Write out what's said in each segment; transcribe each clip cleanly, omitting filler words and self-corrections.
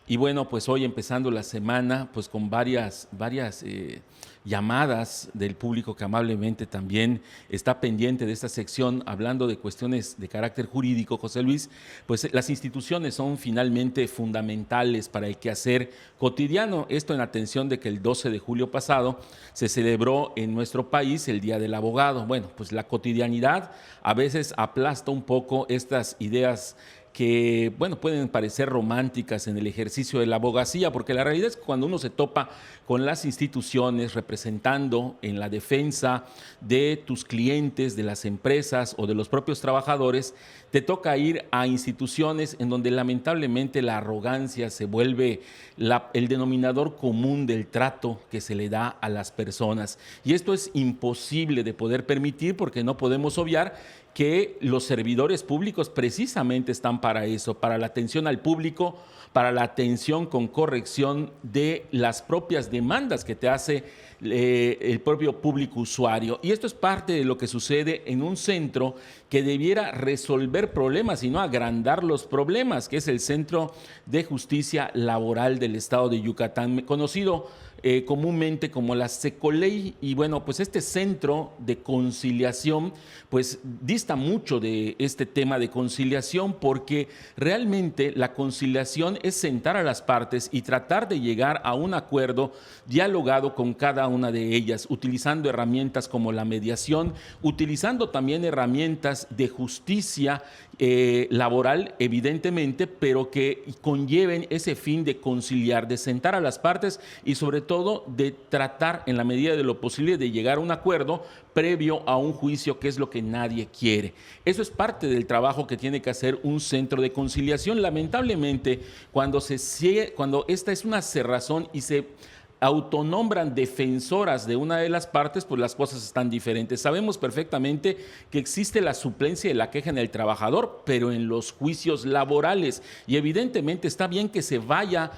Y bueno, pues hoy empezando la semana, pues con varias llamadas del público que amablemente también está pendiente de esta sección, hablando de cuestiones de carácter jurídico, José Luis, pues las instituciones son finalmente fundamentales para el quehacer cotidiano. Esto en atención de que el 12 de julio pasado se celebró en nuestro país el Día del Abogado. Bueno, pues la cotidianidad a veces aplasta un poco estas ideas que, bueno, pueden parecer románticas en el ejercicio de la abogacía, porque la realidad es que cuando uno se topa con las instituciones representando en la defensa de tus clientes, de las empresas o de los propios trabajadores, te toca ir a instituciones en donde lamentablemente la arrogancia se vuelve el denominador común del trato que se le da a las personas. Y esto es imposible de poder permitir porque no podemos obviar que los servidores públicos precisamente están para eso, para la atención al público, para la atención con corrección de las propias demandas que te hace el propio público usuario. Y esto es parte de lo que sucede en un centro que debiera resolver problemas y no agrandar los problemas, que es el Centro de Justicia Laboral del Estado de Yucatán, conocido comúnmente como la SECOLEY. Y bueno, pues este centro de conciliación pues dista mucho de este tema de conciliación, porque realmente la conciliación es sentar a las partes y tratar de llegar a un acuerdo dialogado con cada una de ellas, utilizando herramientas como la mediación, utilizando también herramientas de justicia laboral, evidentemente, pero que conlleven ese fin de conciliar, de sentar a las partes y sobre todo de tratar en la medida de lo posible de llegar a un acuerdo previo a un juicio, que es lo que nadie quiere. Eso es parte del trabajo que tiene que hacer un centro de conciliación. Lamentablemente, cuando esta es una cerrazón y se autonombran defensoras de una de las partes, pues las cosas están diferentes. Sabemos perfectamente que existe la suplencia de la queja en el trabajador, pero en los juicios laborales. Y evidentemente está bien que se vaya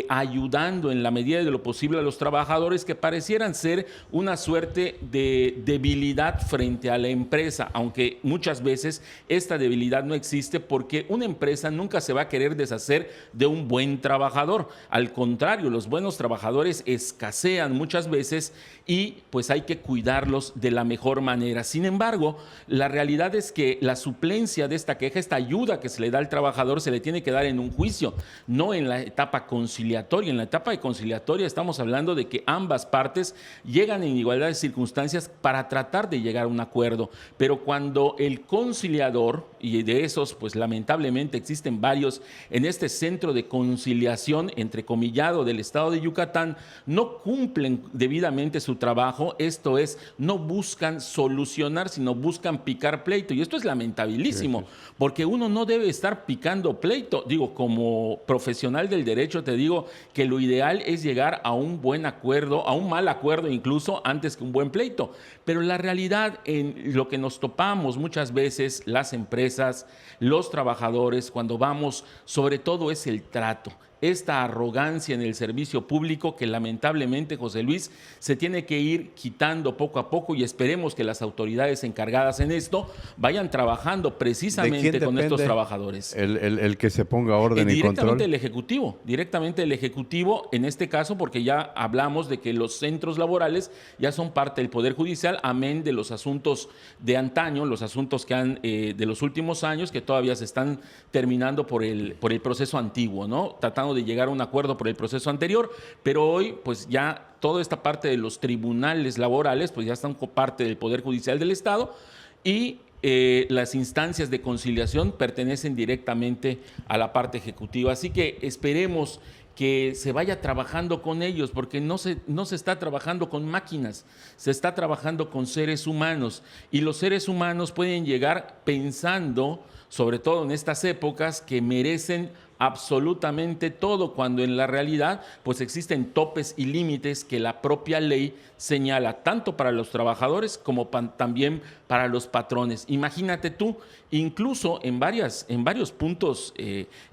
ayudando en la medida de lo posible a los trabajadores que parecieran ser una suerte de debilidad frente a la empresa, aunque muchas veces esta debilidad no existe, porque una empresa nunca se va a querer deshacer de un buen trabajador. Al contrario, los buenos trabajadores escasean muchas veces y pues hay que cuidarlos de la mejor manera. Sin embargo, la realidad es que la suplencia de esta queja, esta ayuda que se le da al trabajador, se le tiene que dar en un juicio, no en la etapa conciliatoria. En la etapa de conciliatoria estamos hablando de que ambas partes llegan en igualdad de circunstancias para tratar de llegar a un acuerdo. Pero cuando el conciliador, y de esos pues lamentablemente existen varios en este centro de conciliación, entrecomillado, del estado de Yucatán, no cumplen debidamente su trabajo, esto es, no buscan solucionar, sino buscan picar pleito. Y esto es lamentabilísimo, sí, sí, porque uno no debe estar picando pleito. Digo, como profesional del derecho te digo que lo ideal es llegar a un buen acuerdo, a un mal acuerdo incluso, antes que un buen pleito. Pero la realidad, en lo que nos topamos muchas veces las empresas, los trabajadores, cuando vamos, sobre todo es el trato. Esta arrogancia en el servicio público que lamentablemente, José Luis, se tiene que ir quitando poco a poco, y esperemos que las autoridades encargadas en esto vayan trabajando precisamente con estos trabajadores. El que se ponga orden y control. Directamente el Ejecutivo en este caso, porque ya hablamos de que los centros laborales ya son parte del Poder Judicial, amén de los asuntos de antaño, los asuntos que han de los últimos años, que todavía se están terminando por el proceso antiguo, ¿no? Tratando de llegar a un acuerdo por el proceso anterior, pero hoy pues ya toda esta parte de los tribunales laborales pues ya están parte del Poder Judicial del Estado, y las instancias de conciliación pertenecen directamente a la parte ejecutiva. Así que esperemos que se vaya trabajando con ellos, porque no se está trabajando con máquinas, se está trabajando con seres humanos, y los seres humanos pueden llegar pensando, sobre todo en estas épocas, que merecen absolutamente todo, cuando en la realidad pues existen topes y límites que la propia ley señala, tanto para los trabajadores como también para los patrones. Imagínate tú, incluso en varios puntos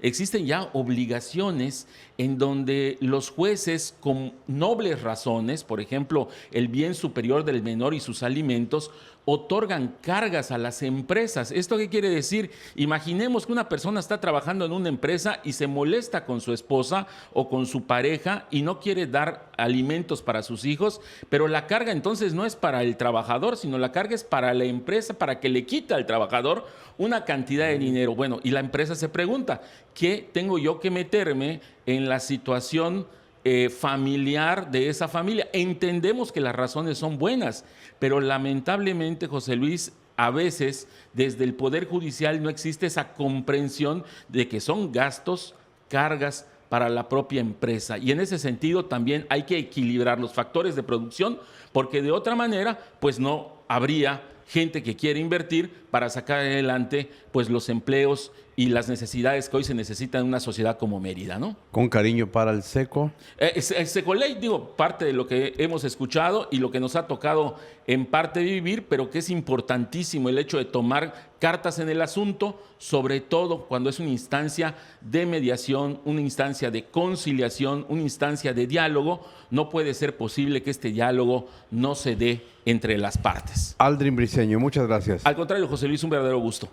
existen ya obligaciones en donde los jueces, con nobles razones, por ejemplo, el bien superior del menor y sus alimentos, otorgan cargas a las empresas. ¿Esto qué quiere decir? Imaginemos que una persona está trabajando en una empresa y se molesta con su esposa o con su pareja y no quiere dar alimentos para sus hijos, pero la carga entonces no es para el trabajador, sino la carga es para la empresa, para que le quita al trabajador una cantidad de dinero. Bueno, y la empresa se pregunta, ¿qué tengo yo que meterme en la situación familiar de esa familia? Entendemos que las razones son buenas, pero lamentablemente, José Luis, a veces desde el Poder Judicial no existe esa comprensión de que son gastos, cargas para la propia empresa. Y en ese sentido también hay que equilibrar los factores de producción, porque de otra manera, pues no habría gente que quiere invertir para sacar adelante pues los empleos y las necesidades que hoy se necesitan en una sociedad como Mérida, ¿no? Con cariño para el SECO. Secoley, digo, parte de lo que hemos escuchado y lo que nos ha tocado en parte vivir, pero que es importantísimo el hecho de tomar cartas en el asunto, sobre todo cuando es una instancia de mediación, una instancia de conciliación, una instancia de diálogo. No puede ser posible que este diálogo no se dé entre las partes. Aldrin Briceño, muchas gracias. Al contrario, José Luis, un verdadero gusto.